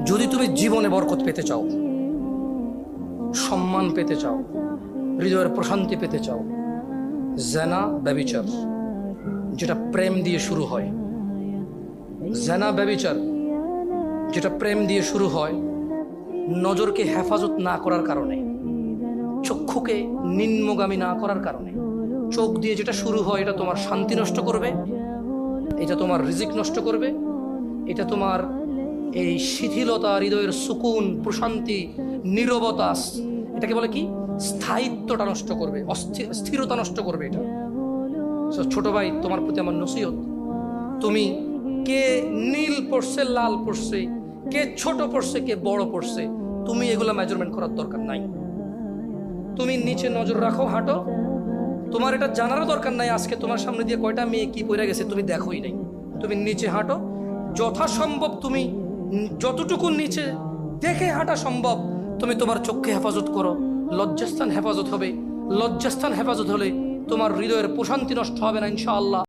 যদি তুমি জীবনে বরকত পেতে চাও, সম্মান পেতে চাও, হৃদয়ের প্রশান্তি পেতে চাও, জেনা ব্যভিচার যেটা প্রেম দিয়ে শুরু হয়, জেনা ব্যভিচার যেটা প্রেম দিয়ে শুরু হয়, নজরকে হেফাজত না করার কারণে, চক্ষুকে নিম্নগামী না করার কারণে, চোখ দিয়ে যেটা শুরু হয় এটা তোমার শান্তি নষ্ট করবে, এটা তোমার রিজিক নষ্ট করবে, এটা তোমার এই শিথিলতা, হৃদয়ের সুকুন, প্রশান্তি, নীরবতা, এটাকে বলে কি স্থায়িত্বটা নষ্ট করবে, স্থিরতা নষ্ট করবে এটা। ছোট ভাই, তোমার প্রতি আমার নসিহত, তুমি কে নীল পড়ছে, লাল পড়ছে, কে ছোট পড়ছে, কে বড় পড়ছে, তুমি এগুলা মেজারমেন্ট করার দরকার নাই। তুমি নিচে নজর রাখো, হাঁটো, তোমার এটা জানারও দরকার নাই আজকে তোমার সামনে দিয়ে কয়টা মেয়ে কি পড়ে গেছে তুমি দেখোই নাই। তুমি নিচে হাঁটো, যথাসম্ভব তুমি যতটুকু নিচে দেখে হাঁটা সম্ভব তুমি তোমার চোখকে হেফাজত করো। লজ্জাস্থান হেফাজত হবে, লজ্জাস্থান হেফাজত হলে তোমার হৃদয়ের প্রশান্তি নষ্ট হবে না ইনশাআল্লাহ।